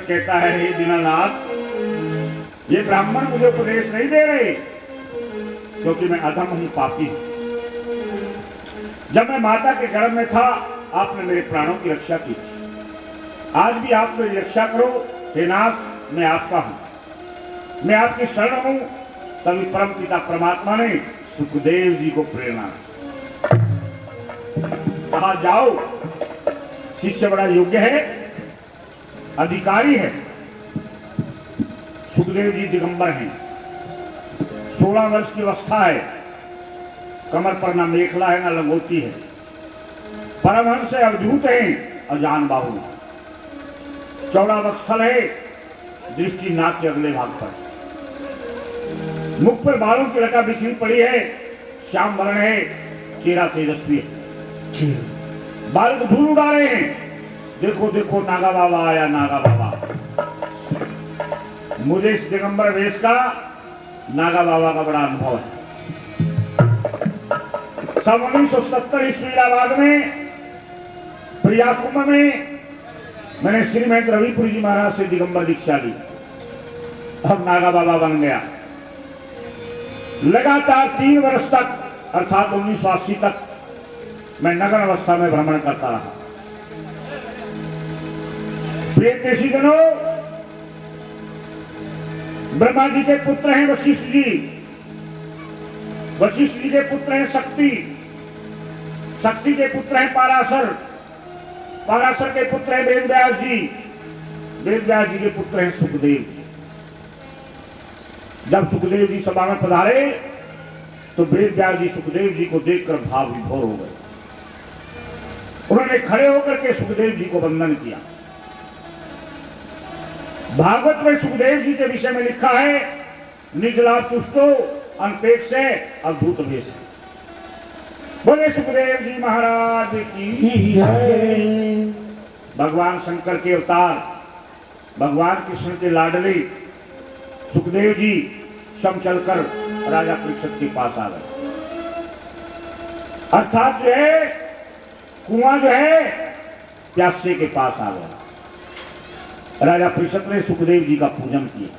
कहता है हे दीनानाथ, ये ब्राह्मण मुझे उपदेश नहीं दे रहे, क्योंकि मैं अधम हूं, पापी हूं। जब मैं माता के गर्भ में था आपने मेरे प्राणों की रक्षा की। आज भी आप मेरी रक्षा करो हे नाथ, मैं आपका हूं, मैं आपकी शरण हूं। तभी परम पिता परमात्मा ने सुखदेव जी को प्रेरणा कहा, जाओ, शिष्य बड़ा योग्य है, अधिकारी है। सुखदेव जी दिगंबर हैं, 16 वर्ष की अवस्था है, कमर पर ना मेखला है ना लंगोटी है, परमहंस से अवधूत हैं, अजान बाहु, चौड़ा वक्षस्थल है, दृष्टि नाक के अगले भाग पर, मुख पर बालों की लटा बिखरी पड़ी है, श्याम वर्ण है, चेहरा तेजस्वी है, बाल को धूल उड़ा रहे हैं। देखो देखो नागा बाबा आया, नागा बाबा। मुझे इस दिगंबर वेश का नागा बाबा का बड़ा अनुभव है। सन 1977 ईस्वी इलाहाबाद में प्रिया कुंभ में मैंने श्री महेंद्र रविपुरी जी महाराज से दिगंबर दीक्षा ली, अब नागा बाबा बन गया। लगातार 3 वर्ष तक अर्थात 1980 तक मैं नगर अवस्था में भ्रमण करता रहा। प्रिय देशीजनों, ब्रह्मा जी के पुत्र हैं वशिष्ठ जी, वशिष्ठ जी के पुत्र हैं शक्ति, शक्ति के पुत्र हैं पाराशर, पाराशर के पुत्र हैं वेद व्यास जी, वेद व्यास जी के पुत्र हैं सुखदेव जी। जब सुखदेव जी सभा में पधारे तो वेद व्यास जी सुखदेव जी को देखकर भाव विभोर हो गए। उन्होंने खड़े होकर के सुखदेव जी को वंदन किया। भागवत में सुखदेव जी के विषय में लिखा है, निजला तुष्टो अनपेक्ष से अद्भुत भेष। बोले सुखदेव जी महाराज की जय। भगवान शंकर के अवतार, भगवान कृष्ण के लाडले सुखदेव जी सम चलकर राजा परीक्षित के पास आ गए। अर्थात जो है कुआं जो है प्यासे के पास आ गया। राजा परीक्षित ने सुखदेव जी का पूजन किया।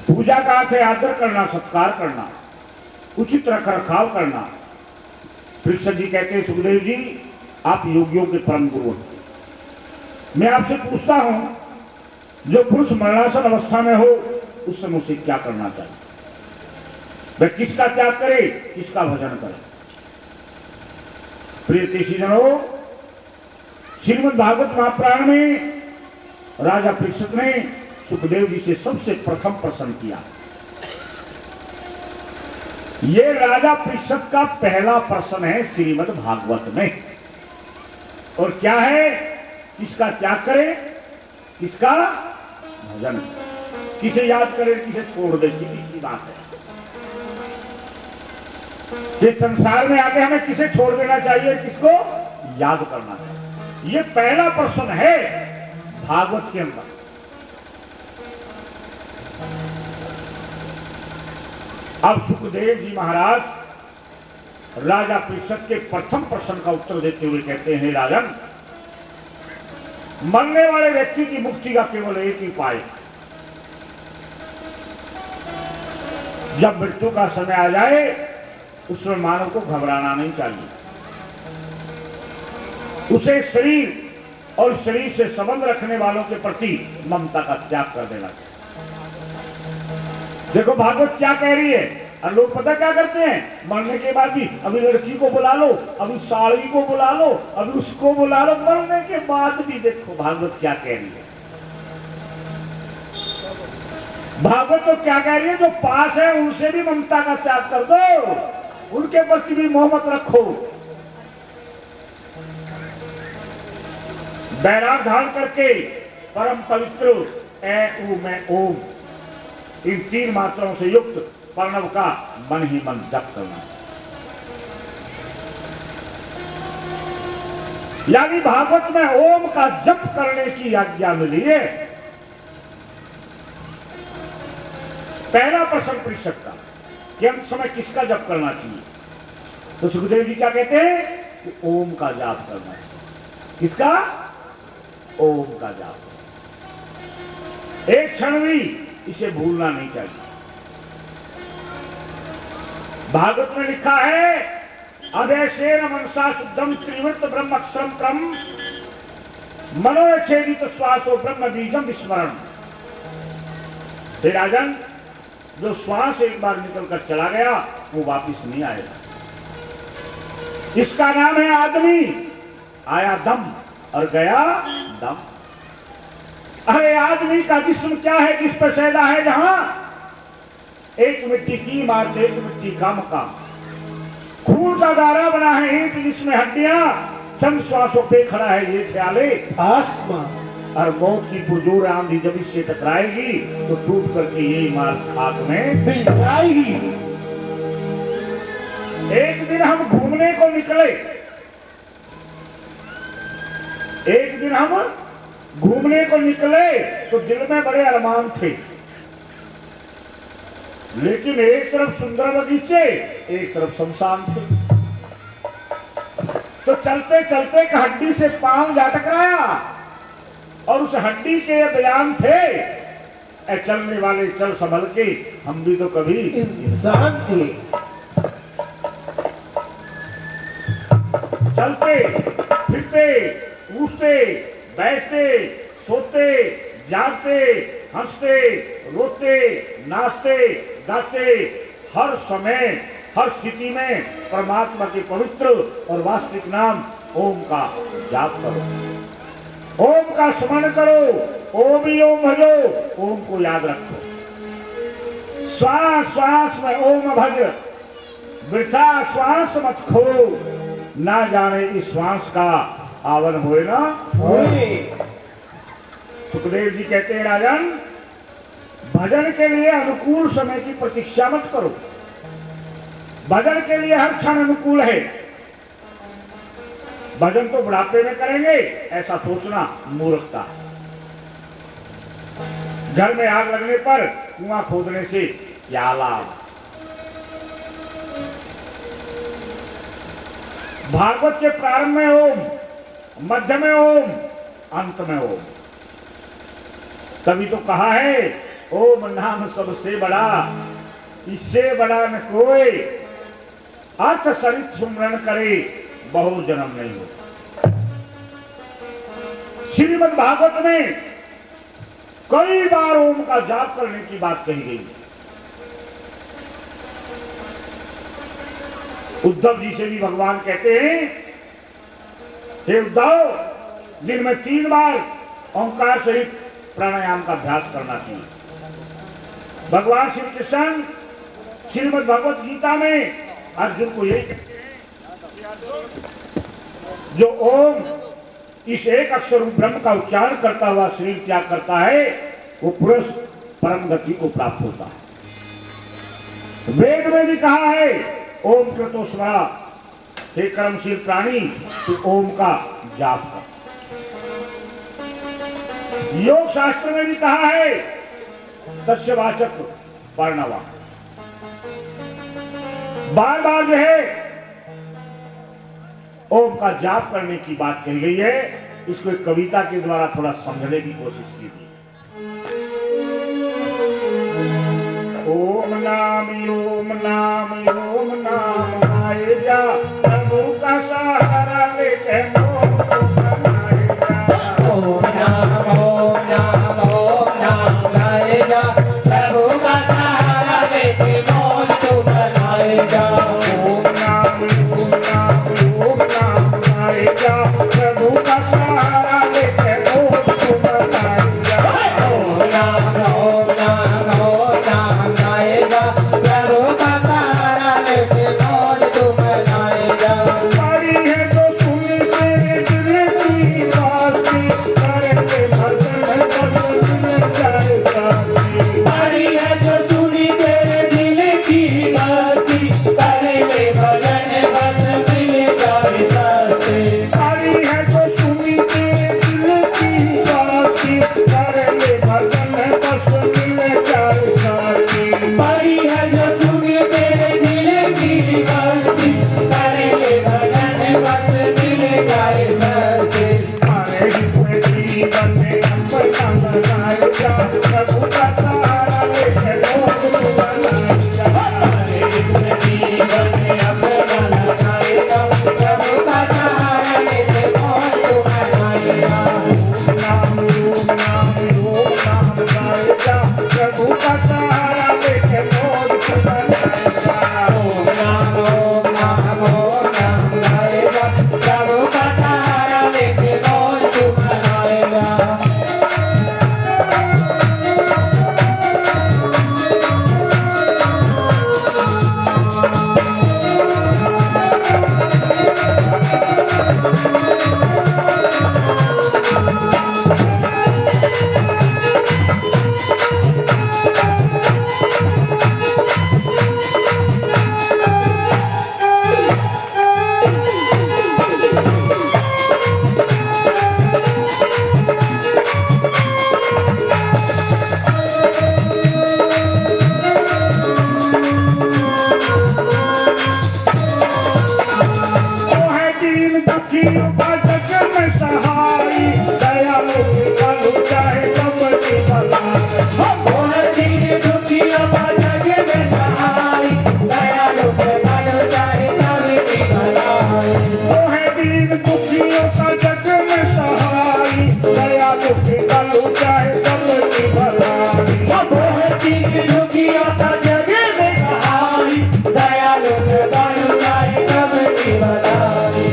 पूजा का अर्थ है आदर करना, सत्कार करना, उचित रख रखाव करना। परीक्षित जी कहते हैं, सुखदेव जी आप योगियों के परम गुरु हैं। मैं आपसे पूछता हूं, जो पुरुष मरणासन अवस्था में हो उस समय उसे क्या करना चाहिए? वह किसका त्याग करे, किसका भजन करे? प्रिय देशीजनों, श्रीमद् भागवत महापुराण में राजा परीक्षित ने सुखदेव जी से सबसे प्रथम प्रश्न किया। ये राजा परीक्षित का पहला प्रश्न है श्रीमद् भागवत में। और क्या है? किसका त्याग करे, किसका भजन, किसे याद करे, किसे छोड़ दे, सीधी बात है। ये संसार में आके हमें किसे छोड़ देना चाहिए, किसको याद करना चाहिए, ये पहला प्रश्न है भागवत के अंदर। अब सुखदेव जी महाराज राजा परीक्षित के प्रथम प्रश्न का उत्तर देते हुए कहते हैं, राजन, मरने वाले व्यक्ति की मुक्ति का केवल एक ही उपाय। जब मृत्यु का समय आ जाए उसमें मानव को घबराना नहीं चाहिए। उसे शरीर और शरीर से संबंध रखने वालों के प्रति ममता का त्याग कर देना चाहिए। देखो भागवत क्या कह रही है। और लोग पता क्या करते हैं, मरने के बाद भी अभी लड़की को बुला लो, अभी साड़ी को बुला लो, अभी उसको बुला लो। मरने के बाद भी देखो भागवत क्या कह रही है। भागवत तो क्या कह रही है, जो पास है उनसे भी ममता का त्याग कर दो, उनके प्रति भी मोहब्बत रखो। बैराग धारण करके परम पवित्र ए ऊ मैं ओम, इन 3 मात्राओं से युक्त प्रणव का मन ही मन जप करना। यानी भागवत में ओम का जप करने की आज्ञा मिली है। पहला प्रश्न परीक्षित का कि अंत समय किसका जप करना चाहिए, तो सुखदेव जी क्या कहते हैं कि ओम का जाप करना चाहिए। किसका? ओम का जाप। एक क्षण भी इसे भूलना नहीं चाहिए। भागवत में लिखा है अभयसेन मनसा शुद्धम त्रिवृत ब्रह्म अक्षरम क्रम मनोच्छेदित श्वासो ब्रह्म बीजम विस्मरण। हे राजन, जो श्वास एक बार निकलकर चला गया वो वापिस नहीं आएगा। इसका नाम है आदमी। आया दम और गया दम। अरे आदमी का जिस्म क्या है, किस पर सैदा है, जहां एक मिट्टी की इमारत, एक मिट्टी का मकान, खून का गारा बना है ईंट, जिसमें हड्डियां चंद श्वासों पे खड़ा है ये ख्याले आसमान। और मौत की पुरजोर आंधी जब इससे टकराएगी तो टूट करके ये इमारत खाक में मिल जाएगी। एक दिन हम घूमने को निकले, एक दिन हम घूमने को निकले तो दिल में बड़े अरमान थे, लेकिन एक तरफ सुंदर बगीचे, एक तरफ शमशान थे। तो चलते चलते एक हड्डी से पांव जा टकराया और उस हड्डी के ये बयान थे, ए चलने वाले चल संभल के, हम भी तो कभी इंसान थे। चलते फिरते उठते बैठते सोते जागते हंसते रोते नाचते गाते, हर समय हर स्थिति में परमात्मा के पवित्र और वास्तविक नाम ओम का जाप करो, ओम का स्मरण करो, ओम ही ओम भजो, ओम को याद रखो। श्वास श्वास में ओम भज, वृथा श्वास मत खो, ना जाने इस श्वास का आवन होए ना होए। सुखदेव जी कहते हैं राजन, भजन के लिए अनुकूल समय की प्रतीक्षा मत करो। भजन के लिए हर क्षण अनुकूल है। भजन तो बुढ़ापे में करेंगे ऐसा सोचना मूर्खता। घर में आग लगने पर कुआं खोदने से क्या लाभ। भागवत के प्रारंभ में ओम, मध्य में ओम, अंत में ओम। तभी तो कहा है ओम नाम सबसे बड़ा, इससे बड़ा न कोई, अर्थ सरित सुमरण करे बहु जन्म नहीं हो। श्रीमद् भागवत में कई बार ओम का जाप करने की बात कही गई है। उद्धव जी से भी भगवान कहते हैं, हे उद्धव, दिन में 3 बार ओंकार सहित प्राणायाम का अभ्यास करना चाहिए। भगवान श्री कृष्ण श्रीमद् भगवत गीता में अर्जुन को यही कहते हैं, जो ओम इस एक अक्षर ब्रह्म का उच्चारण करता हुआ शरीर त्याग करता है वो पुरुष परम गति को प्राप्त होता है। वेद में भी कहा है ओम कृतो स्मरा, हे कर्मशील प्राणी तू ओम का जाप कर। योग शास्त्र में भी कहा है तस्य वाचक वर्णवा। बार बार जो है ओम का जाप करने की बात कही गई है। इसको एक कविता के द्वारा थोड़ा समझने की कोशिश कीजिए। ओम नाम ओम नाम ओम नाम गाए जा, प्रभु का सहारा लेके मोह को बनाए जा। ओम नाम ओम नाम ओम नाम गाए जा, प्रभु का सहारा लेके मोह को बनाए जा। ओम नाम गाए जा, प्रभु का सहारा लेके मोह को बनाए जा। ओम नाम ओम नाम ओम नाम गाए जा, प्रभु का सहारा लेके मोह को बनाए जा। दुखियों का जग में सहाय, दयालु कृपालु चाहे सबकी भलाई। वो है दीन दुखियों का जग में सहाय, दयालु कृपालु चाहे सबकी भलाई। वो है दीन दुखियों का जग में सहाय, दयालु कृपालु चाहे सबकी भलाई। वो है दीन दुखियों का जग में सहाय, दयालु कृपालु चाहे सबकी भलाई।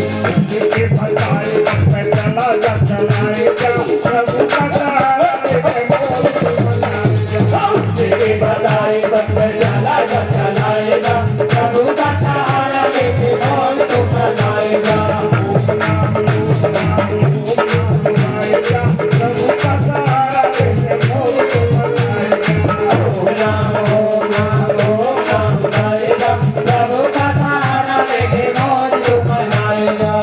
जिसके भलाई तक में चला जा चलाए जा, प्रभु का सहारा लेके मोल को बनाए जा। उसके भलाई बन चला चलाएगा, प्रभु का सहारा लेके मोल को बनाएगा। प्रभु का सहारा लेके मोल को बनाएगा। ओम राम गाएगा, प्रभु का सहारा लेके मोल को बनाएगा।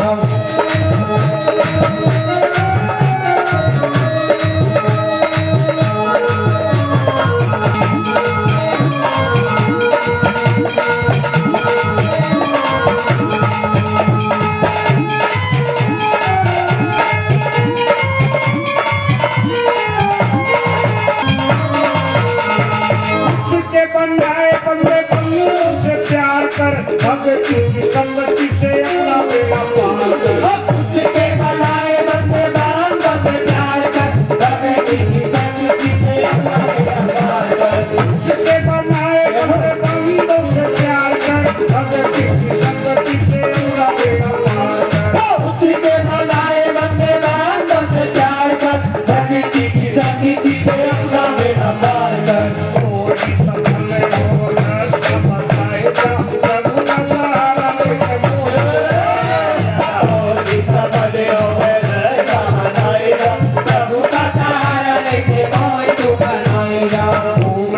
उसके बनाए बंदे बंदों से प्यार कर, भक्ति की संगति से अपना बेड़ा पार कर। उसके बनाए बंदे बांधों से प्यार कर, भक्ति की संगति से अपना बेड़ा पार कर। उसके बनाए बंदे बंदों से प्यार कर, भक्ति की संगति से अपना बेड़ा पार कर। उसके बनाए बंदे बांधों से प्यार कर, भक्ति की संगति से अपना बेड़ा पार कर। कोई सफल हो रास्ता बताएगा, प्रभु का सहारा लेके मोल को बनाएगा। प्रभु का सहारा लेके मोल को बनाएगा। ओम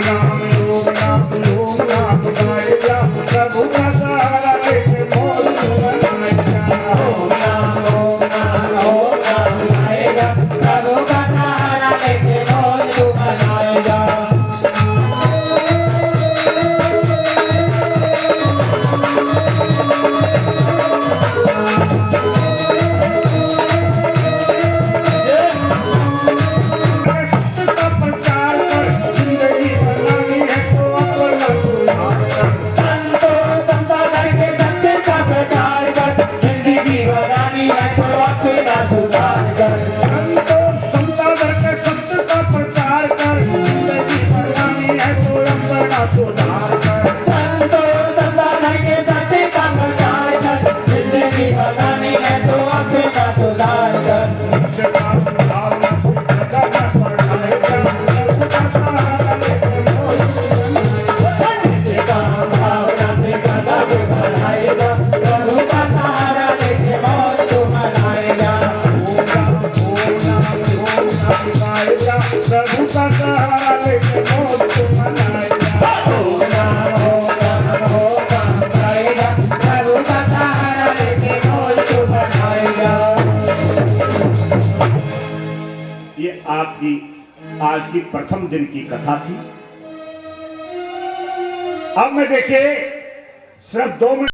नाम गाएगा, प्रभु का सहारा लेके मोल को बनाएगा। ओम नाम गाएगा, प्रभु का सहारा लेके मोल को बनाएगा। सत्य का प्रचार कर, जिंदगी बनानी है तो अपना सुधार कर। संतो संता करके सत्य का प्रचार कर, जिंदगी बनानी है तो अपना सुधार कर। संतो संता करके सत्य का प्रचार कर, जिंदगी बनानी है तो अपना सुधार कर। संतो संता करके सत्य का प्रचार कर, जिंदगी बनानी है तो अपना सुधार कर। सत्य का भावना से जगह पढ़ाएगा, प्रभु का सहारा लेके मोल को बनाएगा। जिससे काम भावना से कदम बढ़ाएगा, प्रभु का सहारा लेके मोल को बनाएगा। गाएगा, प्रभु का सहारा लेके मोल को बनाएगा। ओम नाम गाएगा, प्रभु का सहारा लेके मोल को बनाएगा। ये आपकी आज की प्रथम दिन की कथा थी। अब मैं देखिए सिर्फ 2 मिनट